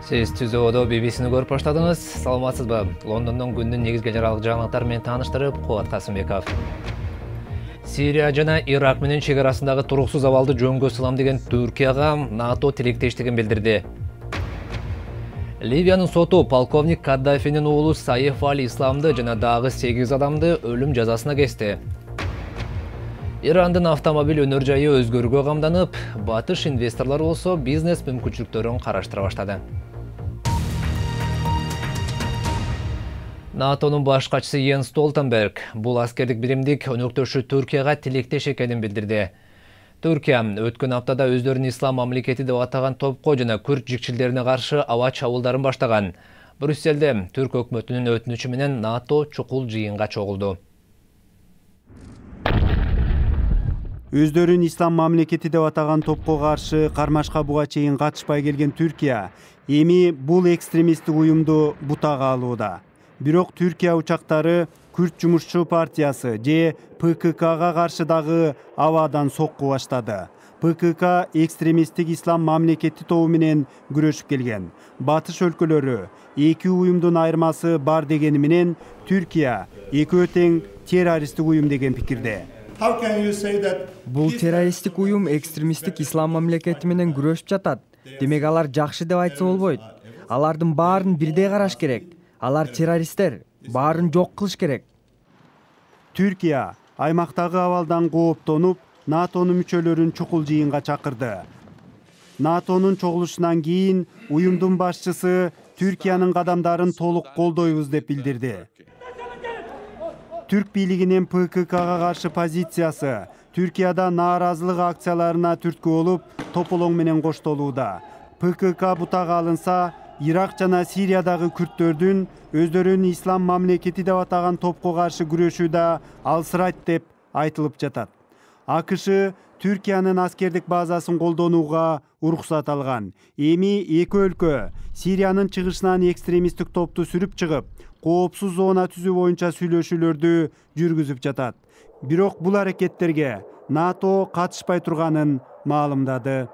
Сиз түзөөдө BBC-ни көрүп баштадыңыз. Саламатсызбы? Лондондон күндүн негизги генералдык жаңылыктары менен тааныштырып, Кубат Касымбеков. Сирия жана Ирак менен чек арасындагы туруксуз абалды жөнгө салам деген Түркияга НАТО тилектештигин билдирди. Ливиянын соту полковник Каддафинин уулу Саиф Аль-Исламды жана дагы 8 адамды өлүм жазасына кести. Ирандын автомобиль өнөр жайы өзгөрүүгө камданып, батыш инвесторлор болсо бизнес мүмкүнчүлүктөрүн караштыра баштады. НАТОнун баш катчысы Йенс Столтенберг бул аскердик биримдик өнөктөшү Түркияга тилектеш экенин билдирди. Түркия өткөн аптада өздөрүн ислам мамлекети деп атаган топко жана күрд жикчилдерине каршы аба чабуулдарын баштаган. Брюсселде Түрк өкмөтүнүн өтүнүчү менен НАТО чукул жыйынга чогулду. Өздөрүн ислам мамлекети деп атаган топко каршы кармашка буга чейин катышпай келген Түркия эми бул экстремисттик уюмду бутага алууда. Бирок Түркия учактары Күрд жумушчу партиясы же ПККга каршы дагы абадан сокку баштады. ПКК экстремисттик ислам мамлекети тобу менен күрөшүп келген. Батыш өлкөлөрү эки уюмдун айырмасы бар дегени менен Түркия экөө тең террористтик уюм деген пикирде. Бул террористтик уюм экстремисттик ислам мамлекети менен күрөшүп жатат. Демек алар жакшы деп айтса болбойт. Алардын баарын бирдей караш керек. Алар террористтер, баарын жок кылыш керек. Түркия аймактагы абалдан кооптонуп, НАТОнун мүчөлөрүн чукул жыйынга чакырды. НАТОнун чогулушунан кийин уюмдун башчысы Түркиянын кадамдарын толук колдойбуз деп билдирди. Түрк бийлигинин ПККга каршы позициясы Түркияда нааразылык акцияларына түрткү болуп, тополоң менен коштолууда. ПКК бутага алынса, Ирак жана Сириядагы күрттөрдүн өздөрүн ислам мамлекети деп атаган топко каршы күрөшүү да алсырайт деп айтылып жатат. АКШ Түркиянын аскердик базасын колдонууга уруксат алган. Эми эки өлкө Сириянын чыгышынан экстремисттик топту сүрүп чыгып, коопсуз зона түзүү боюнча сүйлөшүүлөрдү жүргүзүп жатат. Бирок бул аракеттерге НАТО катышпай турганын маалымдады.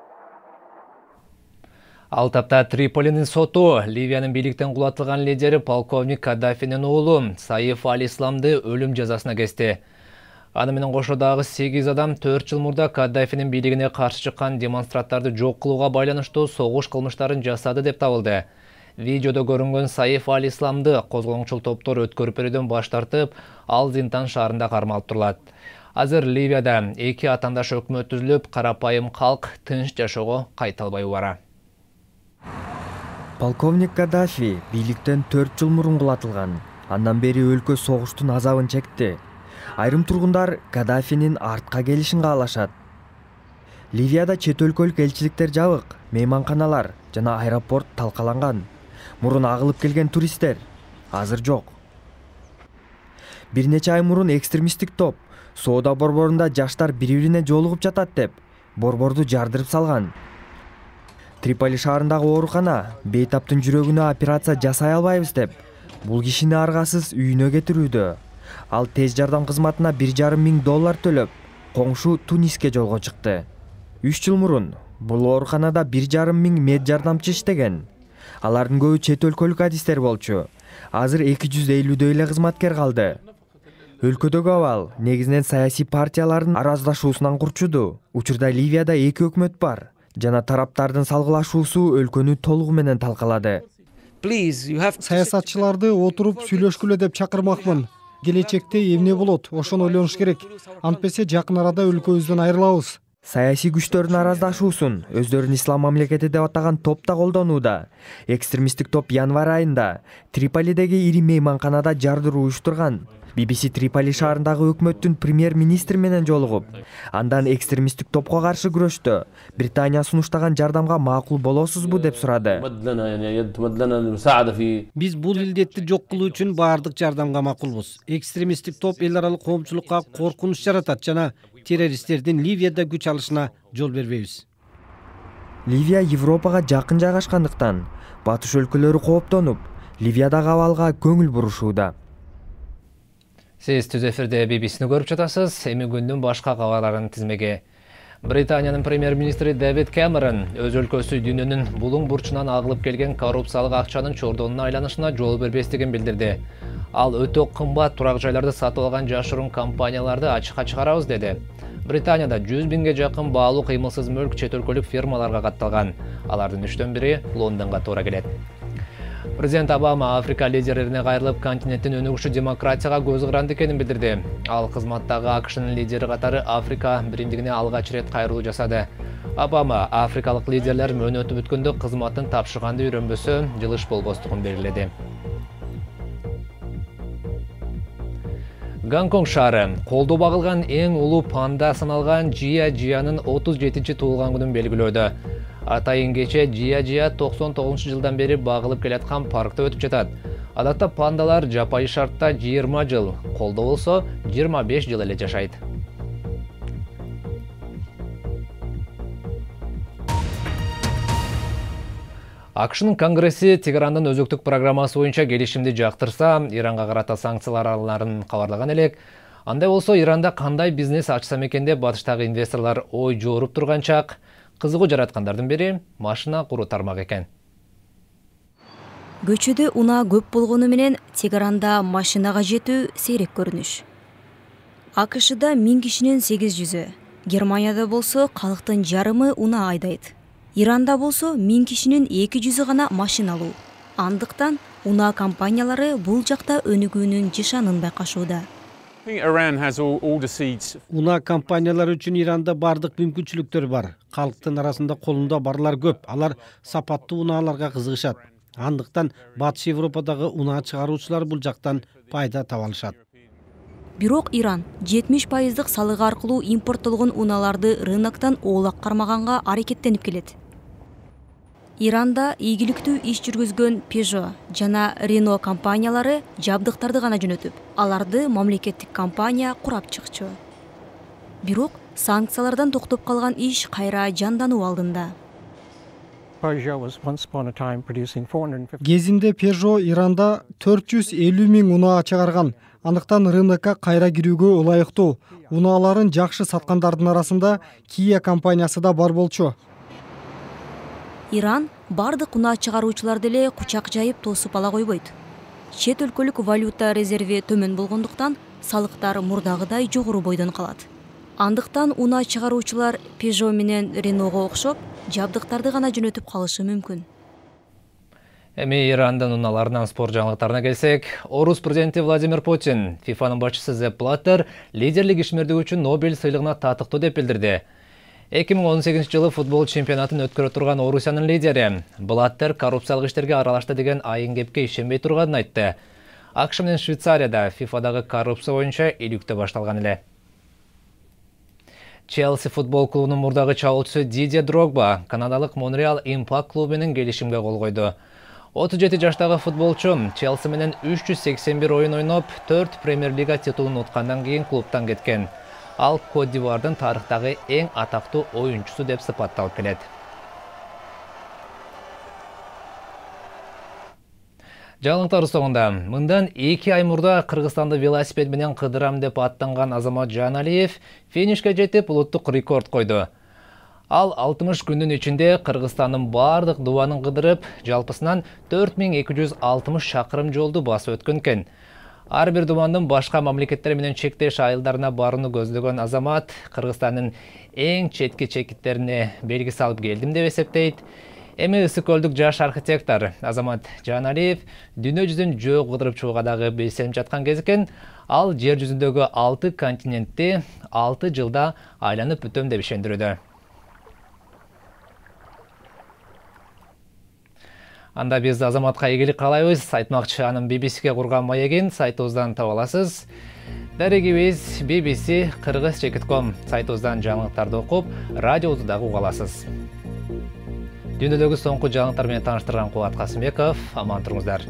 Ал тапта Триполинин соту Ливиянын бийликтен кулатылган лидери полковник Каддафинин уулу Саиф Аль-Исламды өлүм жазасына кести. Аны менен кошо дагы 8 адам 4 жыл мурда Каддафинин бийлигине каршы чыккан демонстранттарды жок кылууга байланыштуу согуш кылмыштарын жасады деп табылды. Видеодо көрүнгөн Саиф Аль-Исламды козголоңчул топтор өткөрүп берүүдөн баш тартып, ал Зинтан шаарында кармалып турулат. Азыр Ливияда эки атандаш өкмөт түзүлүп, карапайым калк тынч жашоого кайта албай бара. Полковник Каддафи бийликтен 4 жыл мурун кулатылган. Андан бери өлкө согуштун азабын чекти. Айрым тургундар Каддафинин артка келишин каалашат. Ливияда чет өлкөлүк элчиликтер жабык, мейманканалар жана аэропорт талкаланган. Мурун агылып келген туристтер азыр жок. Бир нече ай мурун экстремисттик топ соода борборунда жаштар бири-бирине жолугуп жатат деп борборду жардырып салган. Триполи шаарындагы оорукана бейтаптын жүрөгүнө операция жасай албайбыз деп бул кишини аргасыз үйүнө кетирүүдө. Ал тез жардам кызматына $1,500 төлөп, коңшу Туниске жолго чыкты. 3 жыл мурун бул ооруканада 1,500 мед жардамчы иштеген. Алардын көбү чет өлкөлүк адистер болчу. Азыр 250 эле кызматкер калды. Өлкөдөгү абал негизинен саясий партиялардын араздашуусунан курчуду. Учурда Ливияда эки өкмөт бар жана тараптардын салгылашуусу өлкөнү толугу менен талкалады. Саясатчыларды отуруп сүйлөшкүлө деп чакырмакмын. Келечекте эмне болот, ошону ойлонуш керек. Антпесе жакын арада өлкөбүздөн айрылабыз. Саясий күчтөрдүн араздашуусун өздөрүн ислам мамлекети деп атаган топ да колдонууда. Экстремисттик топ январь айында Триполидеги ири мейманканада жардыруу уюштурган. BBC Триполи шаарындагы өкмөттүн премьер-министри менен жолугуп, андан экстремисттик топко каршы күрөштө Британия сунуштаган жардамга макул болосузбу деп сурады. Биз бул илдетти жок кылуу үчүн баардык жардамга макулбуз. Экстремисттик топ эл аралык коомчулукка коркунуч жаратат жана террористтердин Ливияда күч алышына жол бербейбиз. Ливия Европага жакын жайгашкандыктан батыш өлкөлөрү кооптонуп, Ливиядагы абалга көңүл бурушууда. Сиз түз эфирде BBC-ни көрүп жатасыз. Эми күндүн башка кабарларын тизмеге. Британиянын премьер-министри Дэвид Кэмерон өз өлкөсү дүйнөнүн булуң бурчунан агылып келген коррупциялык акчанын чордонуна айланышына жол бербестигин билдирди. Ал өтө кымбат турак жайларды сатып алган жашыруун компанияларды ачыкка чыгарабыз деди. Британияда 100 000ге жакын баалуу кыймылсыз мүлк чет өлкөлүк фирмаларга катталган. Алардын 3төн бири Лондонго туура келет. Президент Обама Африка лидерлерине кайрылып, континенттин өнүгүшү демократияга көз кыранды экенин билдирди. Ал кызматтагы АКШнын лидери катары Африка биримдигине алгач ирет кайрылуу жасады. Обама африкалык лидерлер мөөнөтү бүткөндө кызматын тапшырганды үйрөнбөсө, жылыш болбостугун белгиледи. Гонконг шаары колдо багылган эң улуу панда саналган Жия-Жиянын 37-чи туулган күнүн белгилөөдө. Атайын кече Жия-Жия 99-жылдан бери багылып келаткан паркта өтүп жатат. Адатта пандалар жапайы шартта 20 жыл, колдо болсо 25 жыл эле жашайт. АКШнын Конгресси Тегерандын өзөктүк программасы боюнча келишимди жактырса, Иранга карата санкциялар аларын кабарлаган элек. Андай болсо, Иранда кандай бизнес ачсам экен деп батыштагы инвесторлор ой жооруп турганчак. Кызыгуу жараткандардын бири машина куруу тармак экен. Көчөдө унаа көп болгону менен Тегеранда машинага жетүү сейрек көрүнүш. АКШда 1000 кишинин 800-ü, Германияда болсо калктын жарымы унаа айдайт. Иранда болсо 1000 кишинин 200-ü гана машиналуу. Андыктан унаа компаниялары бул жакта өнүгүүнүн жышанын байкашууда. Унаа компаниялары үчүн Иранда бардык мүмкүнчүлүктөр бар. Калктын арасында колунда барлар көп. Алар сапаттуу унааларга кызыгышат. Андыктан Батыш Европадагы унаа чыгаруучулар бул жактан пайда таба алышат. Бирок Иран 70% салык аркылуу импорттолгон унааларды рыноктон оолак кармаганга аракеттенип келет. Иранда ийгиликтүү иш жүргүзгөн Peugeot жана Renault компаниялары жабдыктарды гана жөнөтүп, аларды мамлекеттик компания курап чыкчу. Бирок санкциялардан токтоп калган иш кайра жандануу алдында. Кезинде Peugeot Иранда 450 000 унаа чыгарган. Андыктан рынокко кайра кирүүгө ылайыктуу. Унааларын жакшы саткандардын арасында Kia компаниясы да бар болчу. Иран бардык унаа чыгаруучуларды эле кучак жайып тосуп ала койбойт. Чет өлкөлүк валюта резерви төмөн болгондуктан салыктар мурдагыдай жогору бойдон калат. Андыктан унаа чыгаруучулар Peugeot менен Renault'го окшоп жабдыктарды гана жөнөтүп калышы мүмкүн. Эми Ирандын унааларынан спорт жаңылыктарына келсек, Орус президенти Владимир Путин ФИФАнын башчысы Зепп Блаттер лидерлик ишмердиги үчүн Нобель сыйлыгына татыктуу деп билдирди. 2018 жылы футбол чемпионатын өткөрө турган Орусиянын лидери Блаттер коррупциялык иштерге аралашты деген айын кепке ишенбей турганын айтты. АКШ менен Швейцарияда ФИФАдагы коррупция боюнча иликтөө башталган эле. Челси футбол клубунун мурдагы чабуулчусу Дидье Дрогба канадалык Монреал Импакт клубу менен келишимге кол койду. 37 жаштагы футболчу Челси менен 381 оюн ойноп, 4 премьер-лига титулун уткандан кийин клубтан кеткен. Ал Кот-д'Ивуардын тарыхтагы эң атактуу оюнчусу деп сыпатталып келет. Жаңылыктар соңунда мындан 2 ай мурда Кыргызстанды велосипед менен кыдырам деп аттанган Азамат Жаналиев финишке жетип улуттук рекорд койду. Ал 60 күндүн ичинде Кыргызстандын бардык дубанын кыдырып, жалпысынан 4260 чакырым жолду басып өткөн экен. Ар бир дубандын башка мамлекеттер менен чектеш айылдарына барууну көздөгөн Азамат Кыргызстандын эң четки чекиттерине белги салып келдим деп эсептейт. Эми Ысык көлдүк жаш архитектор Азамат Жаналиев дүйнө жүзүн жөө кыдырып чыгууга дагы белсенип жаткан кез экен. Ал жер жүзүндөгү 6 континентти 6 жылда айланып бүтөм деп ишендирүүдө. Анда биз Азаматка ийгилик каалайбыз. Айтмакчы, анын BBC-ге курган маегин сайтыбыздан таба аласыз. Дарегибиз bbc-kyrgyz.com сайтыбыздан жаңылыктарды окуп, радиобузду дагы уга аласыз. Дүйнөдөгү соңку жаңылыктар менен тааныштырган Кубат Касымбеков. Аман туруңуздар.